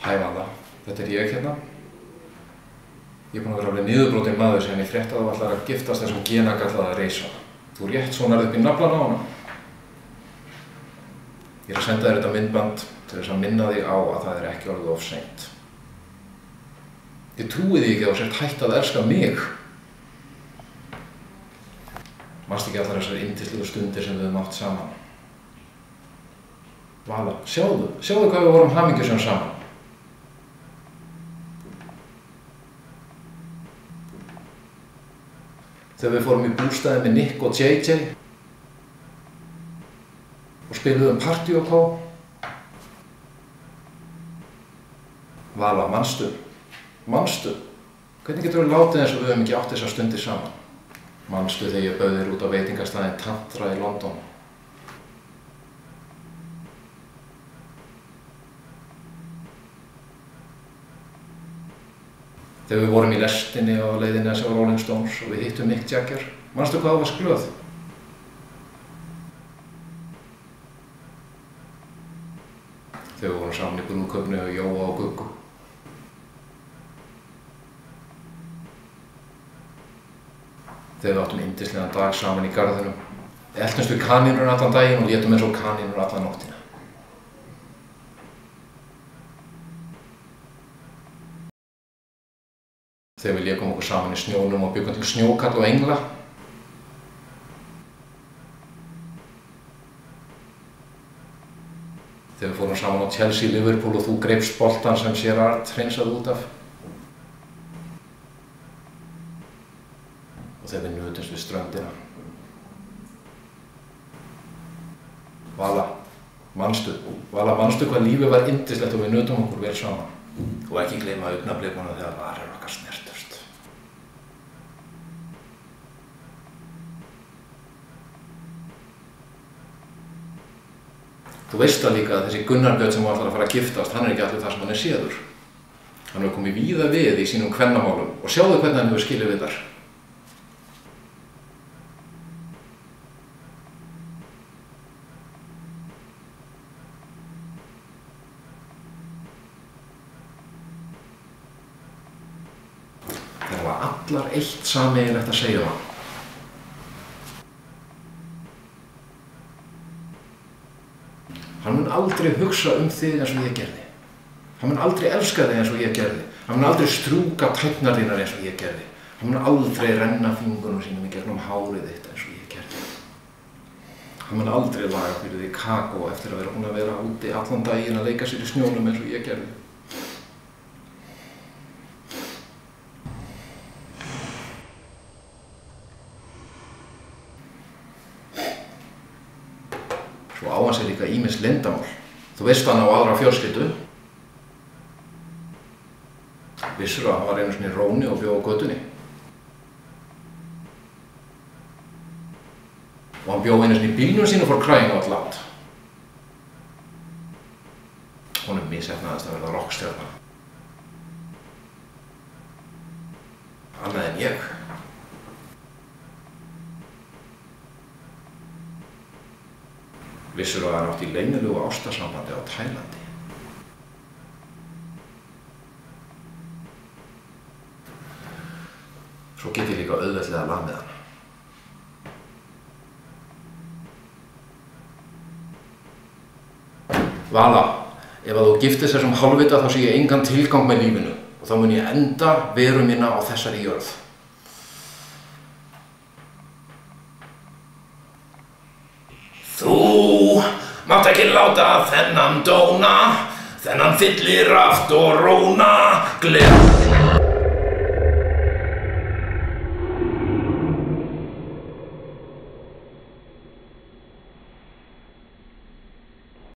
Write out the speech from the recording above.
Hæ Vala, þetta ég hérna. Ég er búinn að vera alveg niðurbrotinn maður síðan ég frétti að þú ætlar að giftast þessum genagallaða reisa. Þú rétt svo nærð upp í naflann á hana. Ég er að senda þér þetta myndband til þess að minna þig á að það er ekki orðið of seint. Ég trúi því ekki að þú sért hætt að elska mig. Manstu ekki allar þessar yndislegu stundir sem við höfum átt saman? Vala, sjáðu hvað við vorum hamingjusöm saman. Þegar við fórum í bústaði með Nick og JJ og spiluðum partí og kó. Vala, manstu? Hvernig getur við látið eins og við höfum ekki átt þessar stundir saman? Manstu þegar ég bauð þér út á veitingastaðinn Tantra í London? Þegar við vorum í lestinni á leiðinni að sjá Rolling Stones og við hittum Mick Jagger, manstu hvað þú varst glöð? Þegar við vorum saman í brúðkaupinu og Jóa og Guggu. Þegar við áttum yndislegan dag saman í garðinum. Eltumst við kanínur allan daginn og létum eins og kanínur alla nóttina. Þegar við lékum okkur saman í snjónum og byggum til snjókall og engla. Þegar við fórum saman á Chelsea Liverpool og þú greipst boltann sem Gerrard hreinsaði út af. Og þegar við nutumst við ströndina. Vala, manstu hvað lífið var yndislegt og við nutum okkur vel saman. Og ekki gleyma augnablikunum þegar varir okkar snertust. Þú veist það líka að þessi Gunnar Björn sem ætlar að fara að giftast, hann er ekki allur það sem hann er séður. Hann hefur komið víða við í sínum kvennamálum og sjáðu hvernig hann hefur skilið við þar. Þeir hafa allar eitt sameiginlegt að segja það. Hann mun aldrei hugsa þig eins og ég gerði. Hann mun aldrei elska þig eins og ég gerði. Hann mun aldrei strjúka tærnar þínar eins og ég gerði. Hann mun aldrei renna fingurnum sínum í gegnum hárið þitt eins og ég gerði. Hann mun aldrei laga fyrir því kakó eftir að vera búinn að vera úti allan daginn að leika sér í snjónum eins og ég gerði. Svo á hann sér líka ýmis leyndarmál. Þú veist hann á aðra fjölskyldu. Vissirðu að hann var einu sinni róni og bjó á götunni. Og hann bjó einu sinni í bílnum sínu for crying out loud. Honum misheppnaðist að verða rockstjarna. Annað en ég. Vissirðu að hann átti í leynilegu ástarsambandi á Tælandi. Svo get ég líka auðveldlega lamið hann. Vala, ef að þú giftist þessum hálfvita þá sé ég engan tilgang með lífinu og þá mun ég enda veru mína á þessari jörð. Þú mátt ekki láta þennan dóna, þennan fyllirátt og róna,